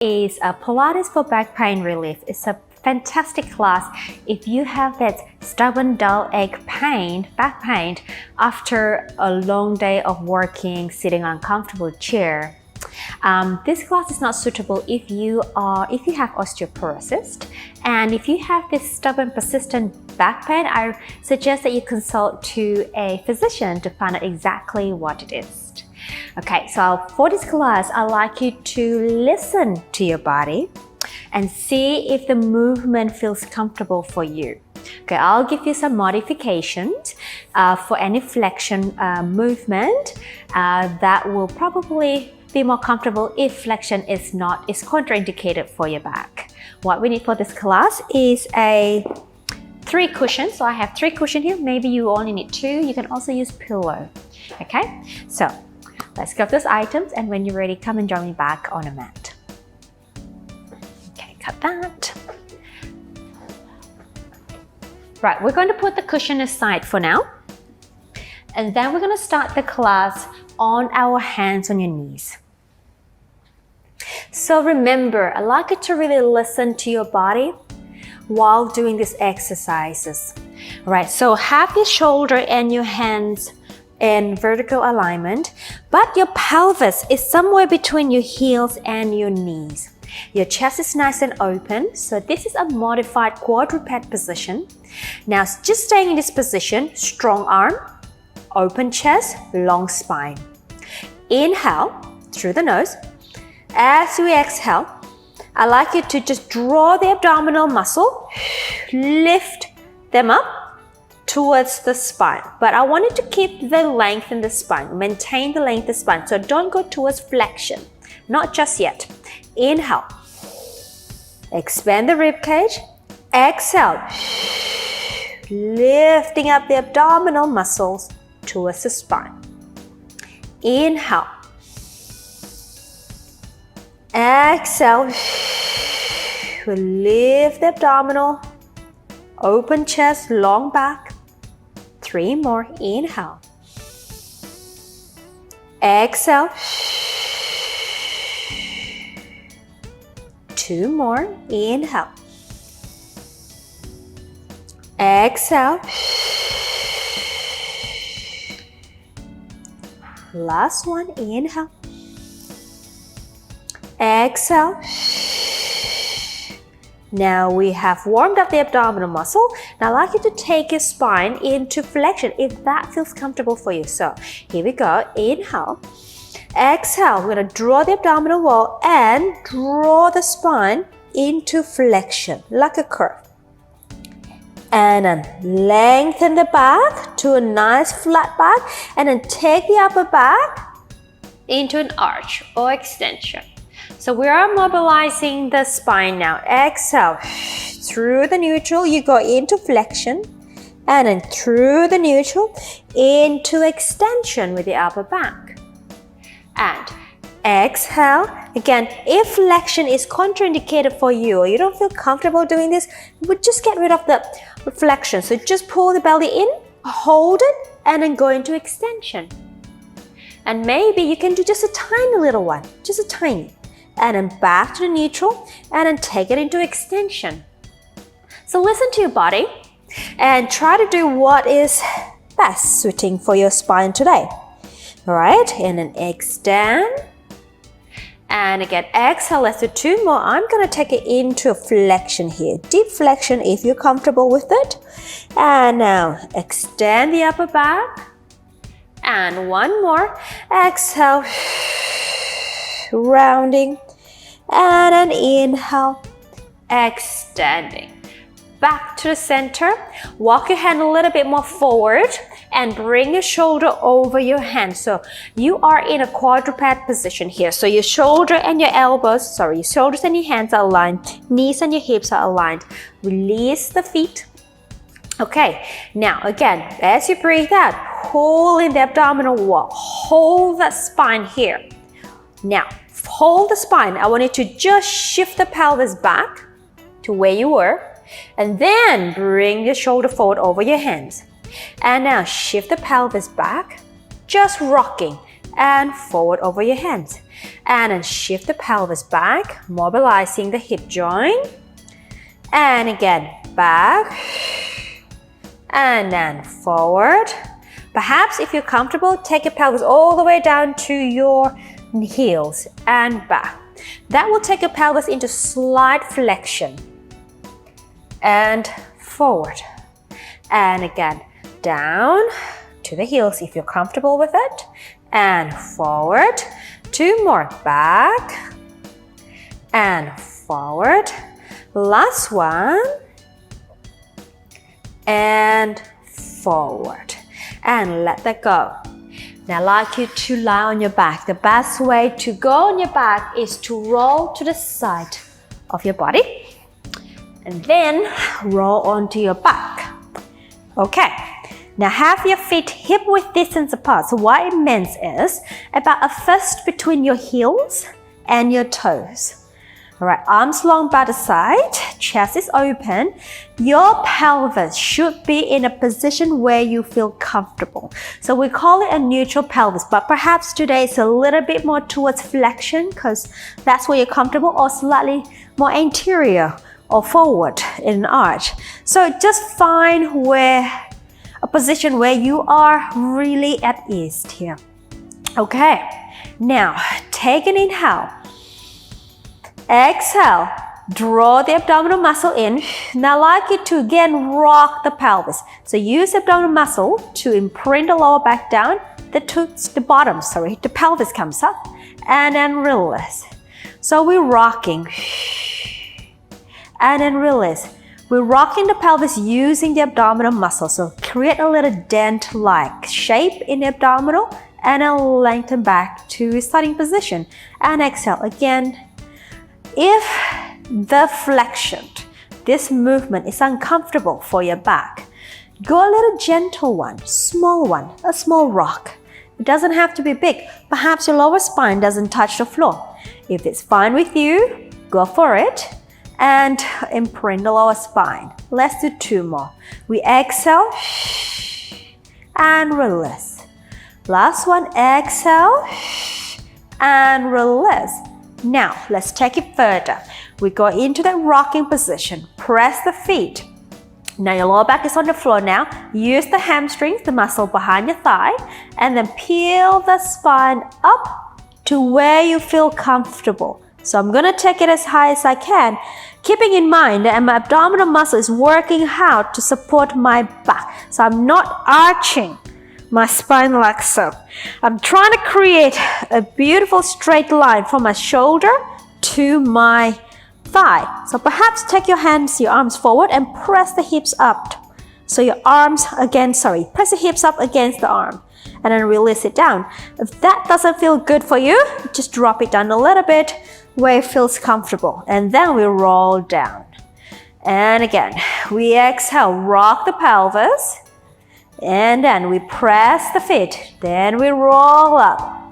is a Pilates for back pain relief. It's a fantastic class if you have that stubborn dull ache pain, back pain, after a long day of working, sitting on a comfortable chair. This class is not suitable if you have osteoporosis, and if you have this stubborn persistent back pain, I suggest that you consult to a physician to find out exactly what it is. Okay, so for this class, I'd like you to listen to your body and see if the movement feels comfortable for you. Okay, I'll give you some modifications for any flexion movement that will probably be more comfortable if flexion is contraindicated for your back. What we need for this class is three cushions. So I have 3 cushions here. Maybe you only need 2. You can also use pillow. Okay, so let's grab those items, and when you're ready, come and join me back on the mat. Okay, cut that. Right, we're going to put the cushion aside for now, and then we're going to start the class on our hands on your knees. So remember, I'd like you to really listen to your body while doing these exercises. All right, so have your shoulder and your hands in vertical alignment, but your pelvis is somewhere between your heels and your knees. Your chest is nice and open, so this is a modified quadruped position. Now, just staying in this position, strong arm, open chest, long spine. Inhale through the nose. As we exhale, I'd like you to just draw the abdominal muscle, lift them up towards the spine. But I want you to keep the length in the spine, maintain the length of the spine, so don't go towards flexion, not just yet. Inhale, expand the rib cage. Exhale, lifting up the abdominal muscles towards the spine. Inhale, exhale, lift the abdominal, open chest, long back. 3 more. Inhale, exhale, 2 more. Inhale, exhale, last one. Inhale, exhale. Now we have warmed up the abdominal muscle. Now I'd like you to take your spine into flexion if that feels comfortable for you. So here we go. Inhale, exhale. We're going to draw the abdominal wall and draw the spine into flexion like a curve. And then lengthen the back to a nice flat back, and then take the upper back into an arch or extension. So we are mobilizing the spine now. Exhale, through the neutral, you go into flexion, and then through the neutral, into extension with the upper back. And exhale. Again, if flexion is contraindicated for you, or you don't feel comfortable doing this, we'll just get rid of the flexion. So just pull the belly in, hold it, and then go into extension. And maybe you can do just a tiny little one, just a tiny. And then back to the neutral, and then take it into extension. So listen to your body and try to do what is best suiting for your spine today. All right, and then extend. And again, exhale. Let's do 2 more. I'm going to take it into a flexion here. Deep flexion if you're comfortable with it. And now extend the upper back. And 1 more. Exhale. Rounding. And then inhale. Extending. Back to the center. Walk your hand a little bit more forward and bring your shoulder over your hand. So you are in a quadruped position here. So your shoulder and your your shoulders and your hands are aligned. Knees and your hips are aligned. Release the feet. Okay, now again, as you breathe out, pull in the abdominal wall. Hold that spine here. Now, hold the spine. I want you to just shift the pelvis back to where you were, and then bring your shoulder forward over your hands. And now shift the pelvis back, just rocking and forward over your hands. And then shift the pelvis back, mobilizing the hip joint. And again, back. And then forward. Perhaps if you're comfortable, take your pelvis all the way down to your heels and back. That will take your pelvis into slight flexion. And forward. And again, down to the heels if you're comfortable with it. And forward. 2 more. Back. And forward. Last one. And forward. And let that go. Now I'd like you to lie on your back. The best way to go on your back is to roll to the side of your body. And then roll onto your back. Okay. Now have your feet hip-width distance apart. So what it means is about a fist between your heels and your toes. Alright, arms long by the side, chest is open. Your pelvis should be in a position where you feel comfortable. So we call it a neutral pelvis, but perhaps today it's a little bit more towards flexion because that's where you're comfortable, or slightly more anterior or forward in an arch. So just find a position where you are really at ease here. Okay, now take an inhale. Exhale, draw the abdominal muscle in. Now I'd like you to again rock the pelvis. So use the abdominal muscle to imprint the lower back down. The pelvis comes up and then release. So we're rocking and then release. We're rocking the pelvis using the abdominal muscle. So create a little dent-like shape in the abdominal and then lengthen back to starting position. And exhale again. If the flexion, this movement is uncomfortable for your back, go a little gentle one, a small rock. It doesn't have to be big. Perhaps your lower spine doesn't touch the floor. If it's fine with you, go for it and imprint the lower spine. Let's do 2 more. We exhale and release. Last one, exhale and release. Now, let's take it further. We go into that rocking position. Press the feet. Now your lower back is on the floor now. Use the hamstrings, the muscle behind your thigh, and then peel the spine up to where you feel comfortable. So I'm gonna take it as high as I can, keeping in mind that my abdominal muscle is working hard to support my back. So I'm not arching my spine like so. I'm trying to create a beautiful straight line from my shoulder to my thigh. So perhaps take your arms forward and press the hips up. So your arms press the hips up against the arm and then release it down. If that doesn't feel good for you, just drop it down a little bit where it feels comfortable. And then we roll down. And again, we exhale, rock the pelvis. And then we press the feet. Then we roll up.